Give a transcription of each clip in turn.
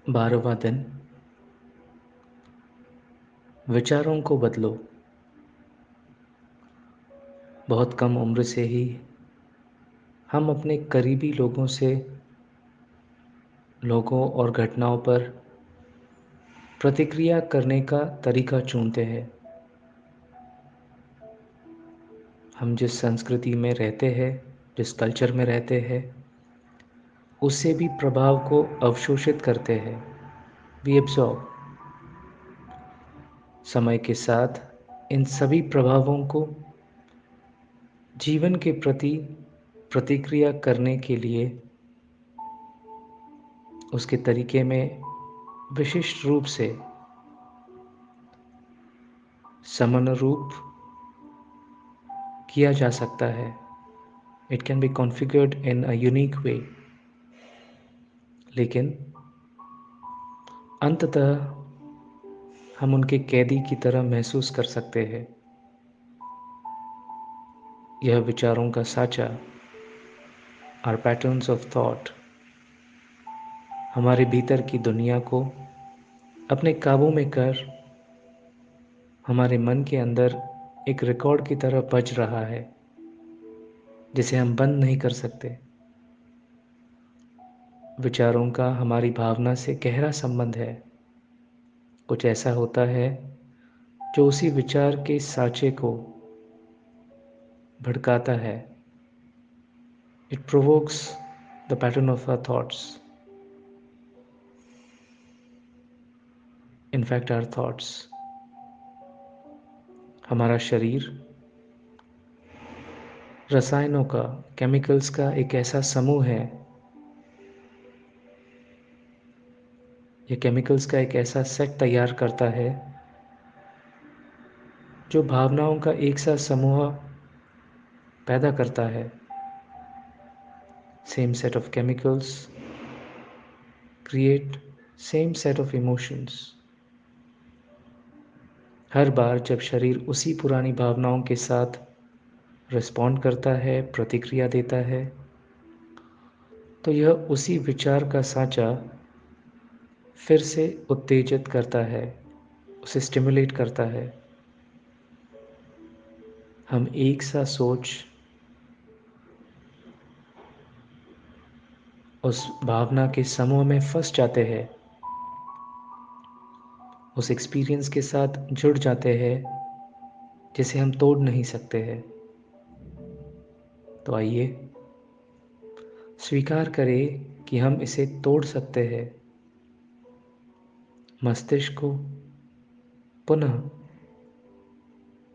12वां दिन। विचारों को बदलो। बहुत कम उम्र से ही हम अपने करीबी लोगों और घटनाओं पर प्रतिक्रिया करने का तरीका चुनते हैं। हम जिस संस्कृति में रहते हैं, जिस कल्चर में रहते हैं, उससे भी प्रभाव को अवशोषित करते हैं। We absorb. समय के साथ इन सभी प्रभावों को जीवन के प्रति प्रतिक्रिया करने के लिए उसके तरीके में विशिष्ट रूप से समनुरूप किया जा सकता है। It can B configured in a unique way. लेकिन अंततः हम उनके कैदी की तरह महसूस कर सकते हैं। यह विचारों का साँचा, आर पैटर्न्स ऑफ थॉट, हमारे भीतर की दुनिया को अपने काबू में कर हमारे मन के अंदर एक रिकॉर्ड की तरह बज रहा है, जिसे हम बंद नहीं कर सकते। विचारों का हमारी भावना से गहरा संबंध है। कुछ ऐसा होता है जो उसी विचार के साँचे को भड़काता है। It provokes the pattern of our thoughts. In fact our thoughts. हमारा शरीर रसायनों का, केमिकल्स का एक ऐसा समूह है, ये केमिकल्स का एक ऐसा सेट तैयार करता है जो भावनाओं का एक सा समूह पैदा करता है। Same set of chemicals create same set of emotions. हर बार जब शरीर उसी पुरानी भावनाओं के साथ रिस्पॉन्ड करता है, प्रतिक्रिया देता है, तो यह उसी विचार का साँचा फिर से उत्तेजित करता है, उसे स्टिमुलेट करता है। हम एक सा सोच उस भावना के समूह में फंस जाते हैं, उस एक्सपीरियंस के साथ जुड़ जाते हैं जिसे हम तोड़ नहीं सकते हैं। तो आइए स्वीकार करें कि हम इसे तोड़ सकते हैं। मस्तिष्क को पुनः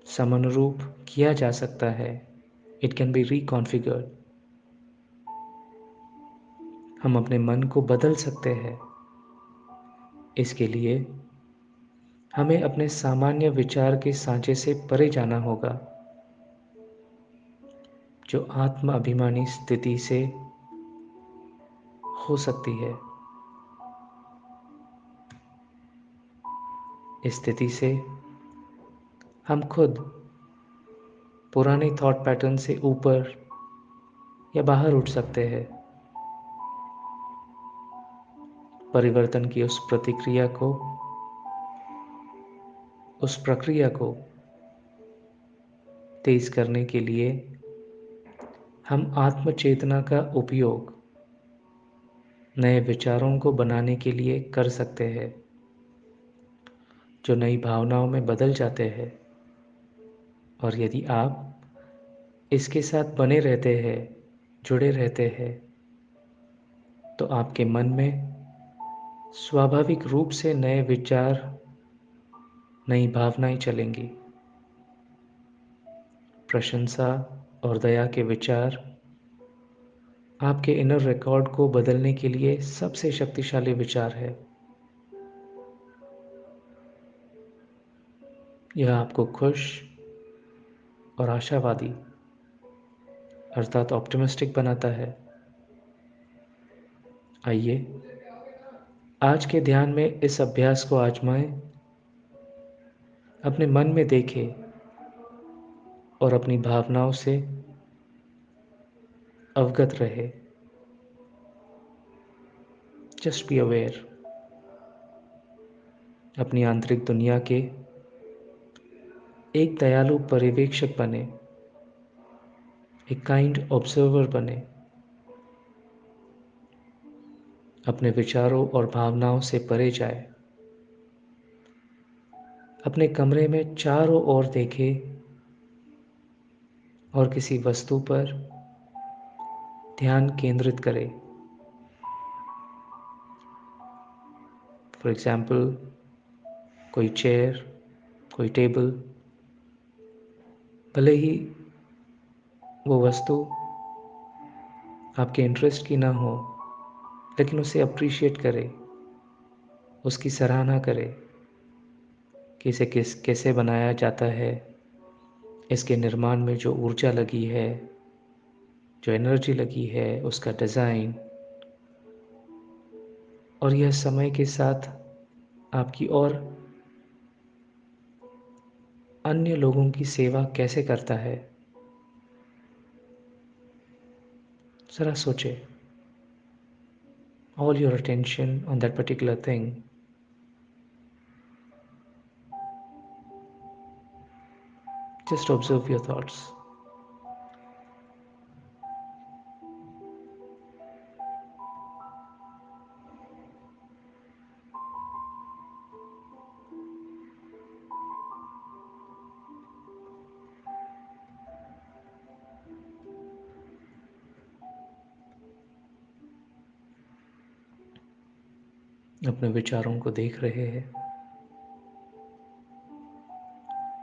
समनुरूप किया जा सकता है। It can be reconfigured. हम अपने मन को बदल सकते हैं। इसके लिए हमें अपने सामान्य विचार के सांचे से परे जाना होगा, जो आत्म अभिमानी स्थिति से हो सकती है। इस स्थिति से हम खुद पुराने थॉट पैटर्न से ऊपर या बाहर उठ सकते हैं। परिवर्तन की उस प्रक्रिया को तेज करने के लिए हम आत्म-चेतना का उपयोग नए विचारों को बनाने के लिए कर सकते हैं, जो नई भावनाओं में बदल जाते हैं। और यदि आप इसके साथ बने रहते हैं, जुड़े रहते हैं, तो आपके मन में स्वाभाविक रूप से नए विचार, नई भावनाएं चलेंगी। प्रशंसा और दया के विचार आपके इनर रिकॉर्ड को बदलने के लिए सबसे शक्तिशाली विचार है। यह आपको खुश और आशावादी अर्थात ऑप्टिमिस्टिक बनाता है। आइए आज के ध्यान में इस अभ्यास को आजमाएं। अपने मन में देखें और अपनी भावनाओं से अवगत रहे। Just be aware. अपनी आंतरिक दुनिया के एक दयालु पर्यवेक्षक बने, एक काइंड ऑब्जर्वर बने। अपने विचारों और भावनाओं से परे जाए। अपने कमरे में चारों ओर देखे और किसी वस्तु पर ध्यान केंद्रित करें। फॉर एग्जाम्पल, कोई चेयर, कोई टेबल, भले ही वो वस्तु आपके इंटरेस्ट की ना हो, लेकिन उसे अप्रिशिएट करें, उसकी सराहना करें कि इसे कैसे बनाया जाता है, इसके निर्माण में जो ऊर्जा लगी है, जो एनर्जी लगी है, उसका डिज़ाइन, और यह समय के साथ आपकी और अन्य लोगों की सेवा कैसे करता है। ज़रा सोचें। All your attention on that particular thing. Just observe your thoughts. अपने विचारों को देख रहे हैं।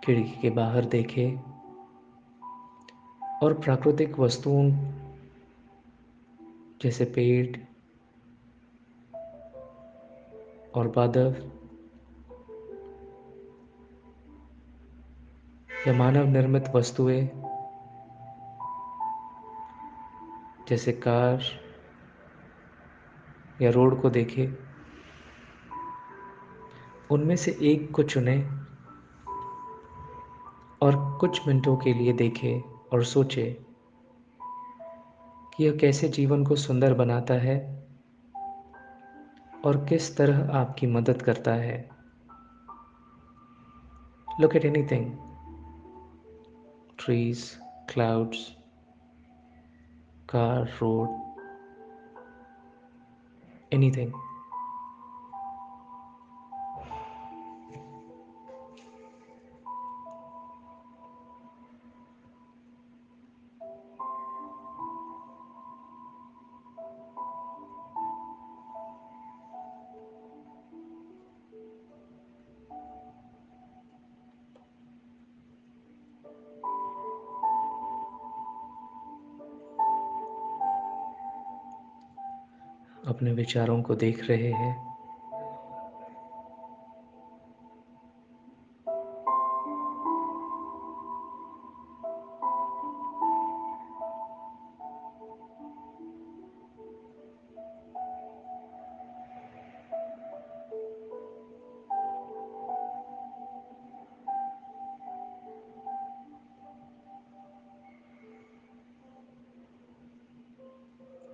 खिड़की के बाहर देखें और प्राकृतिक वस्तुओं जैसे पेड़ और बादल या मानव निर्मित वस्तुएं जैसे कार या रोड को देखें। उनमें से एक को चुनें और कुछ मिनटों के लिए देखें और सोचें कि यह कैसे जीवन को सुंदर बनाता है और किस तरह आपकी मदद करता है। Look at anything, trees, clouds, car, road, anything. अपने विचारों को देख रहे हैं।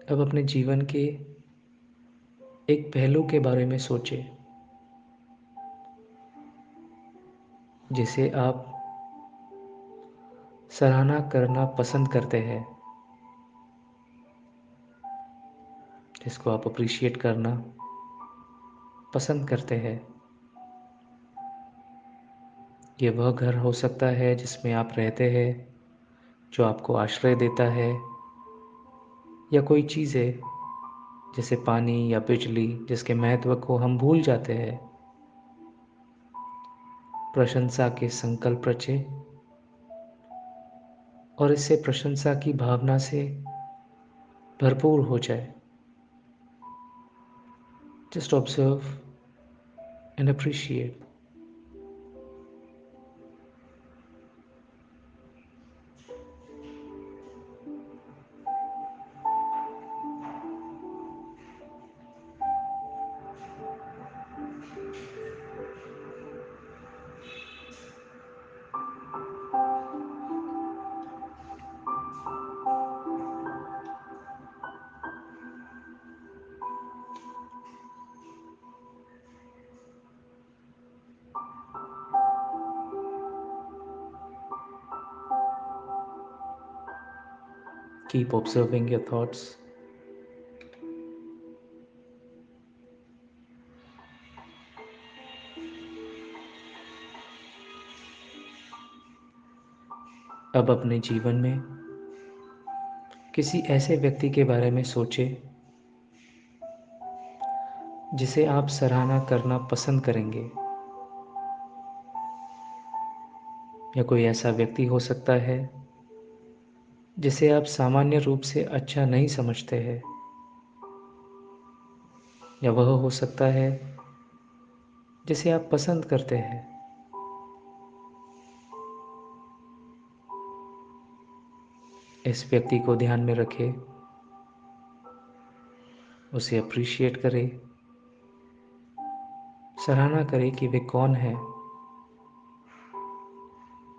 अब अपने जीवन के एक पहलू के बारे में सोचें जिसे आप सराहना करना पसंद करते हैं, जिसको आप अप्रिशिएट करना पसंद करते हैं। ये वह घर हो सकता है जिसमें आप रहते हैं, जो आपको आश्रय देता है, या कोई चीज़ें जैसे पानी या बिजली जिसके महत्व को हम भूल जाते हैं। प्रशंसा के संकल्प रचें और इससे प्रशंसा की भावना से भरपूर हो जाए। Just observe and appreciate. Keep observing your thoughts. अब अपने जीवन में किसी ऐसे व्यक्ति के बारे में सोचें जिसे आप सराहना करना पसंद करेंगे, या कोई ऐसा व्यक्ति हो सकता है जिसे आप सामान्य रूप से अच्छा नहीं समझते हैं, या वह हो सकता है जिसे आप पसंद करते हैं। इस व्यक्ति को ध्यान में रखें, उसे अप्रिशिएट करें, सराहना करें कि वे कौन है,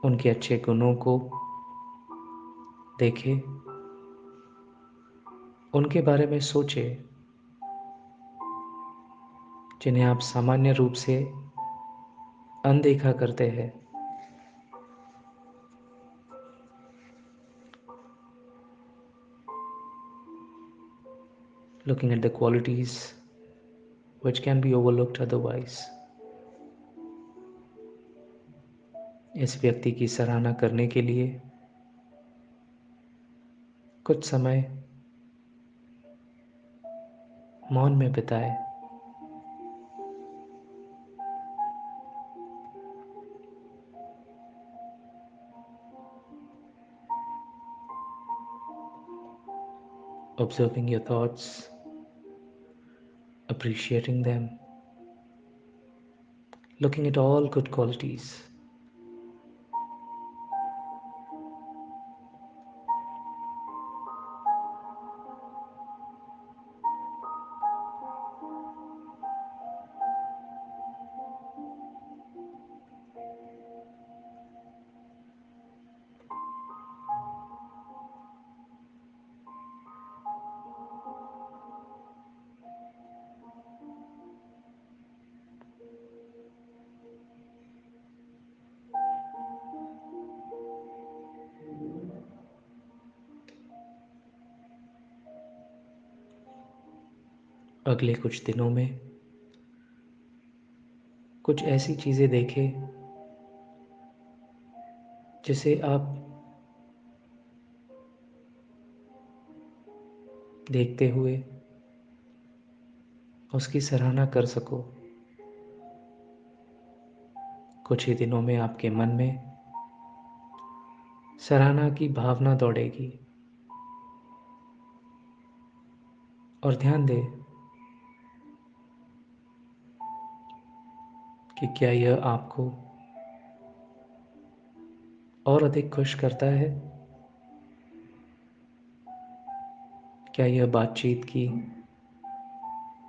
उनके अच्छे गुणों को देखें, उनके बारे में सोचें जिन्हें आप सामान्य रूप से अनदेखा करते हैं। Looking at the qualities which can be overlooked otherwise. इस व्यक्ति की सराहना करने के लिए कुछ समय मौन में बिताएं। Observing your thoughts, appreciating them, looking at all good qualities. अगले कुछ दिनों में कुछ ऐसी चीज़ें देखें जिसे आप देखते हुए उसकी सराहना कर सको। कुछ ही दिनों में आपके मन में सराहना की भावना दौड़ेगी, और ध्यान दें कि क्या यह आपको और अधिक खुश करता है। क्या यह बातचीत की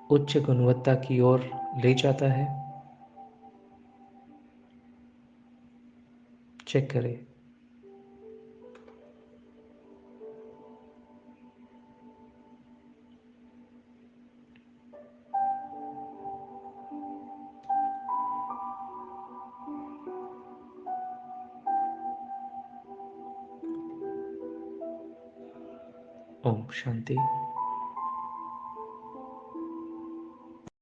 उच्च गुणवत्ता की ओर ले जाता है। चेक करें। ओम शांति।